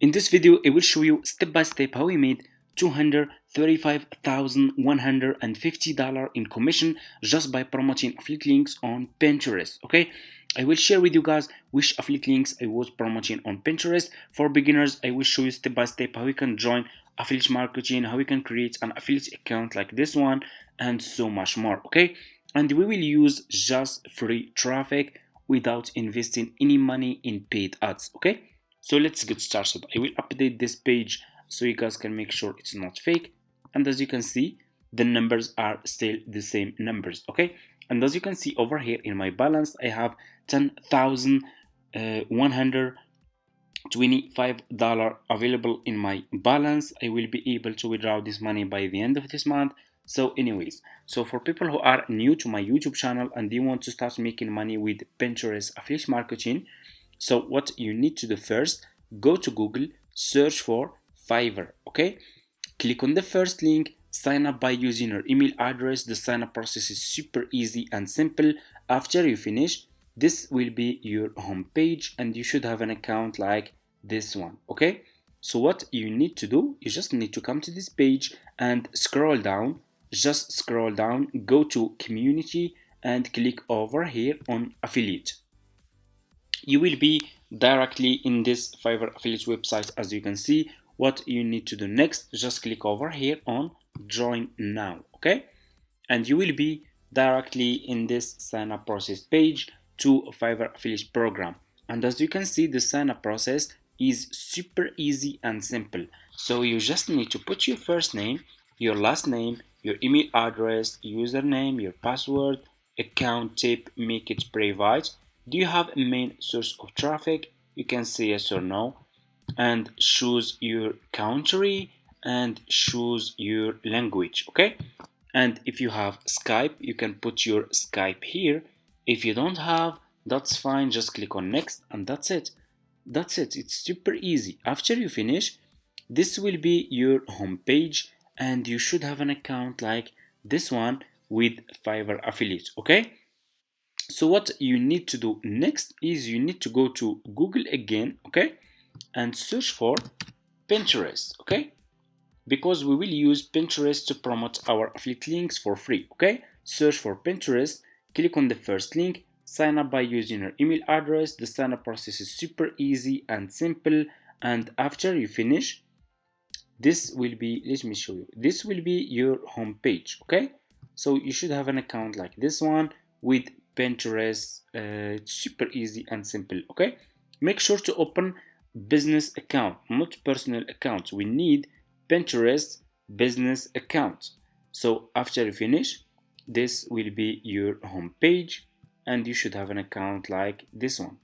In this video, I will show you step by step how we made $235,150 in commission just by promoting affiliate links on Pinterest. Okay, I will share with you guys which affiliate links I was promoting on Pinterest. For beginners, I will show you step by step how you can join affiliate marketing, how you can create an affiliate account like this one, and so much more. Okay, and we will use just free traffic without investing any money in paid ads. Okay, so let's get started. I will update this page so you guys can make sure it's not fake. And as you can see, the numbers are still the same numbers. Okay, and as you can see over here in my balance, I have $10,125 available in my balance. I will be able to withdraw this money by the end of this month. So anyways, so for people who are new to my YouTube channel and they want to start making money with Pinterest affiliate marketing, so what you need to do first, go to Google, search for Fiverr. Okay, click on the first link, sign up by using your email address. The sign up process is super easy and simple. After you finish, this will be your home page and you should have an account like this one. Okay, so what you need to do, you just need to come to this page and scroll down. Just scroll down, go to community and click over here on affiliate. You will be directly in this Fiverr affiliate website. As you can see, what you need to do next, just click over here on join now. Okay, and you will be directly in this sign up process page to Fiverr affiliate program. And as you can see, the sign up process is super easy and simple. So you just need to put your first name, your last name, your email address, username, your password, account type, make it private. Do you have a main source of traffic? You can say yes or no, and choose your country and choose your language. Okay, and if you have Skype, you can put your Skype here. If you don't have, that's fine, just click on next and that's it. That's it, it's super easy. After you finish, this will be your home page and you should have an account like this one with Fiverr affiliate. Okay, so what you need to do next is you need to go to Google again. Okay, and search for Pinterest. Okay, because we will use Pinterest to promote our affiliate links for free. Okay, search for Pinterest, click on the first link, sign up by using your email address. The sign up process is super easy and simple, and after you finish, this will be, let me show you, this will be your home page. Okay, so you should have an account like this one with Pinterest. It's super easy and simple. Okay, make sure to open business account, not personal account. We need Pinterest business account. So after you finish, this will be your home page and you should have an account like this one.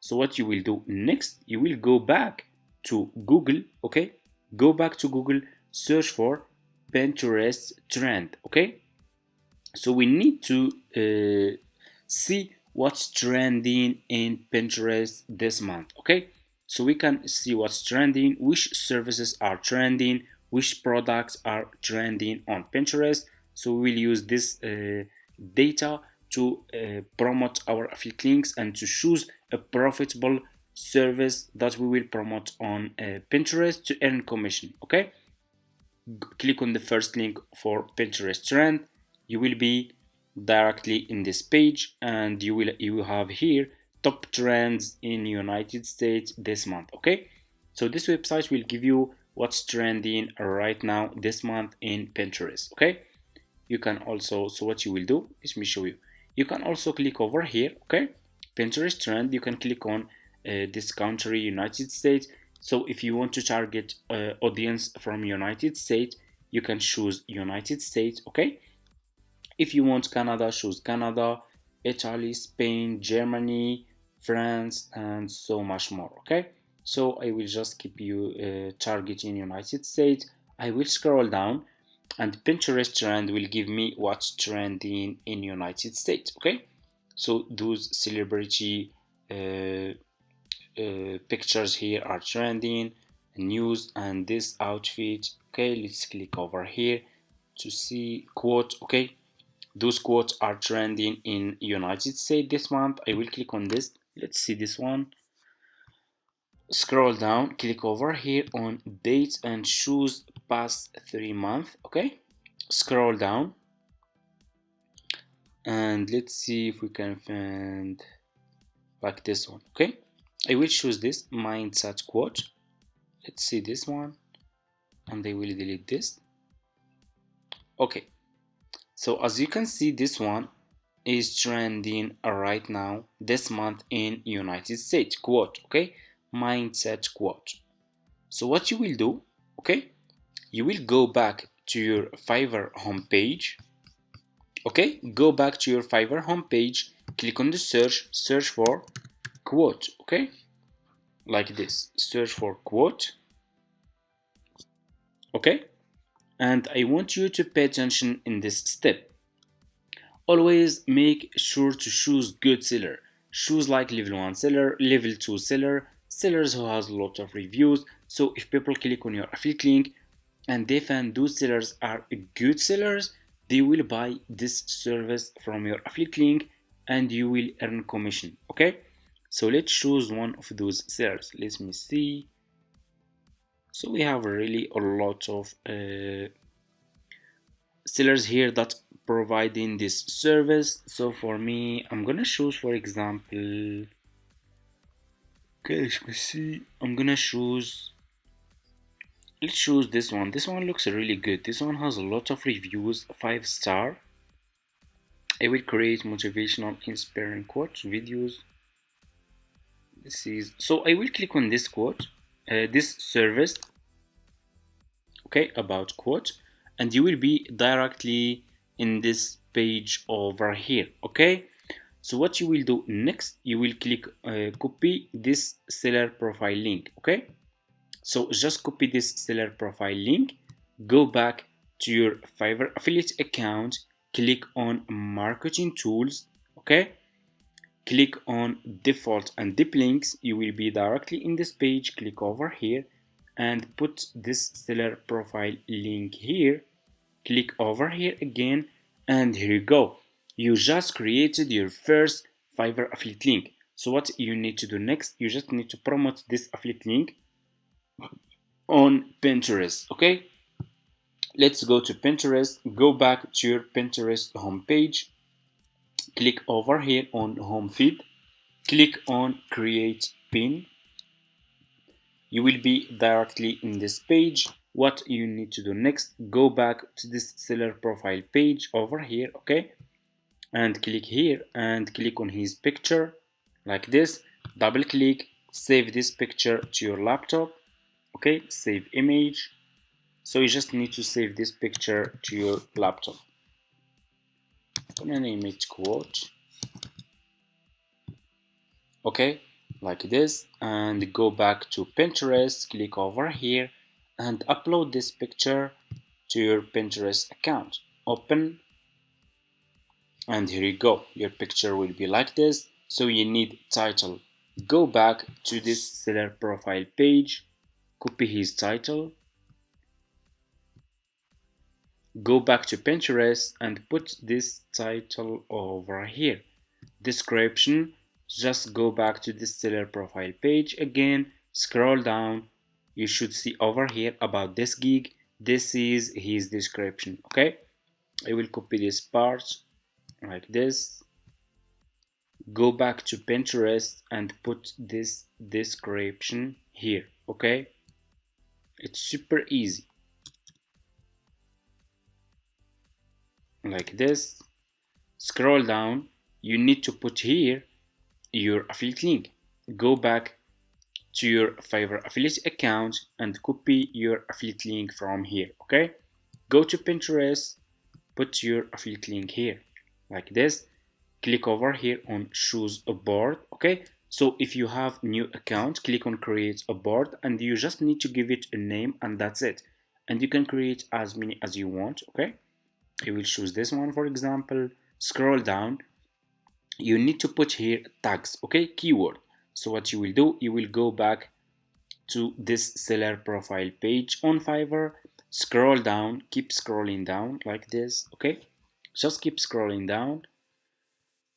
So what you will do next, you will go back to Google. Okay, go back to Google, search for Pinterest trend. Okay, so we need to see what's trending in Pinterest this month. Okay, so we can see what's trending, which services are trending, which products are trending on Pinterest. So we will use this data to promote our affiliate links and to choose a profitable service that we will promote on Pinterest to earn commission. Okay, click on the first link for Pinterest trend. You will be directly in this page and you have here top trends in United States this month. Okay, so this website will give you what's trending right now this month in Pinterest. Okay, you can also, so what you will do, let me show you, you can also click over here. Okay, Pinterest trend, you can click on this country, United States. So if you want to target audience from United States, you can choose United States. Okay, if you want Canada, choose Canada, Italy, Spain, Germany, France, and so much more. Okay, so I will just keep you targeting United States. I will scroll down and Pinterest trend will give me what's trending in United States. Okay, so those celebrity pictures here are trending, news, and this outfit. Okay, let's click over here to see quote. Okay, those quotes are trending in United States this month. I will click on this. Let's see this one. scroll down, click over here on dates and choose past 3 months. Okay, scroll down and let's see if we can find like this one. Okay, I will choose this mindset quote. Let's see this one and I will delete this. Okay, so as you can see, this one is trending right now this month in United States. Quote, okay, mindset quote. So what you will do, okay, you will go back to your Fiverr homepage. Okay, go back to your Fiverr homepage, click on the search for quote. Okay, like this, search for quote. Okay, and I want you to pay attention in this step. Always make sure to choose good seller. Choose like level 1 seller, level 2 seller, sellers who has a lot of reviews. So if people click on your affiliate link and they find those sellers are good sellers, they will buy this service from your affiliate link and you will earn commission. Okay, so let's choose one of those sellers. Let me see. So we have really a lot of sellers here that providing this service. So for me, I'm gonna choose, for example, okay, let me see, I'm gonna choose, let's choose this one. This one looks really good. This one has a lot of reviews, 5 star. I will create motivational inspiring quotes videos. This is, so I will click on this quote, this service, okay, about quote, and you will be directly in this page over here. Okay, so what you will do next, you will click copy this seller profile link. Okay, so just copy this seller profile link, go back to your Fiverr affiliate account, click on marketing tools. Okay, click on default and deep links. You will be directly in this page. Click over here and put this seller profile link here. Click over here again and here you go. You just created your first Fiverr affiliate link. So what you need to do next, you just need to promote this affiliate link on Pinterest. Okay, let's go to Pinterest. Go back to your Pinterest homepage, click over here on home feed, click on create pin. You will be directly in this page. What you need to do next, go back to this seller profile page over here. Okay, and click here and click on his picture like this, double click, save this picture to your laptop. Okay, save image. So you just need to save this picture to your laptop. I'm gonna name it quote. Okay, like this, and go back to Pinterest, click over here and upload this picture to your Pinterest account. Open, and here you go. Your picture will be like this. So you need title. Go back to this seller profile page, copy his title, go back to Pinterest and put this title over here. Description, just go back to this seller profile page again, scroll down. You should see over here about this gig. This is his description. Okay, I will copy this part like this, go back to Pinterest and put this description here. Okay, it's super easy like this. Scroll down, you need to put here your affiliate link. Go back to your Fiverr affiliate account and copy your affiliate link from here. Okay, go to Pinterest, put your affiliate link here like this, click over here on choose a board. Okay, so if you have new account, click on create a board and you just need to give it a name and that's it, and you can create as many as you want. Okay, I will choose this one for example. Scroll down, you need to put here tags. Okay, keyword. So what you will do, you will go back to this seller profile page on Fiverr, scroll down, keep scrolling down like this. Okay, just keep scrolling down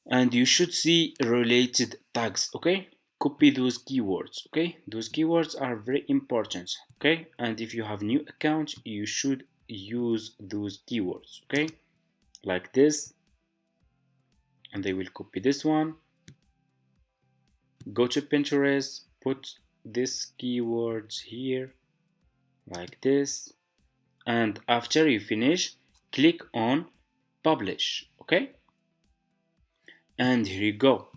and you should see related tags. Okay, copy those keywords. Okay, those keywords are very important. Okay, and if you have new account, you should use those keywords. Okay, like this, and they will copy this one. Go to Pinterest, put this keywords here like this, and after you finish, click on publish. Okay, and here you go.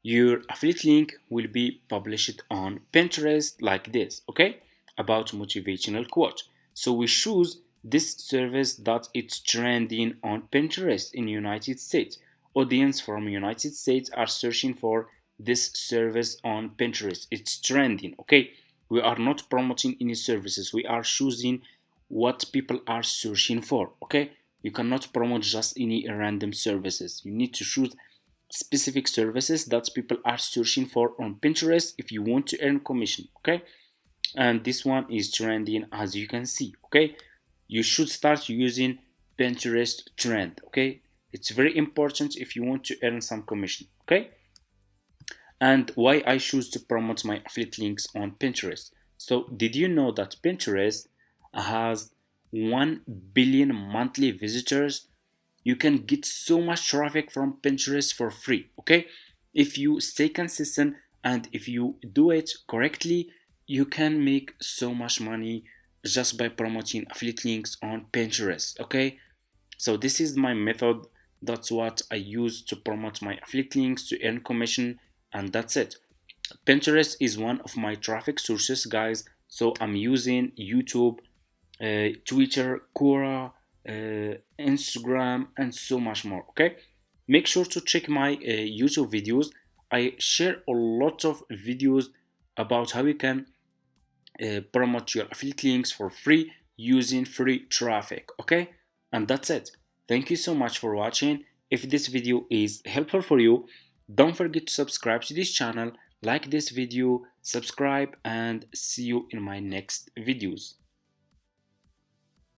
Your affiliate link will be published on Pinterest like this. Okay, about motivational quote. So we choose this service that it's trending on Pinterest in United States. Audience from United States are searching for this service on Pinterest. It's trending. Okay, we are not promoting any services. We are choosing what people are searching for. Okay, you cannot promote just any random services. You need to choose specific services that people are searching for on Pinterest if you want to earn commission. Okay, and this one is trending, as you can see. Okay, you should start using Pinterest trend. Okay, it's very important if you want to earn some commission. Okay, and why I choose to promote my affiliate links on Pinterest. So did you know that Pinterest has 1 billion monthly visitors? You can get so much traffic from Pinterest for free. Okay, if you stay consistent and if you do it correctly, you can make so much money just by promoting affiliate links on Pinterest. Okay, so this is my method. That's what I use to promote my affiliate links to earn commission, and that's it. Pinterest is one of my traffic sources, guys. So I'm using YouTube, Twitter, Quora, Instagram, and so much more. Okay, make sure to check my YouTube videos. I share a lot of videos about how you can promote your affiliate links for free using free traffic. Okay, and that's it. Thank you so much for watching. If this video is helpful for you, don't forget to subscribe to this channel, like this video, subscribe, and see you in my next videos.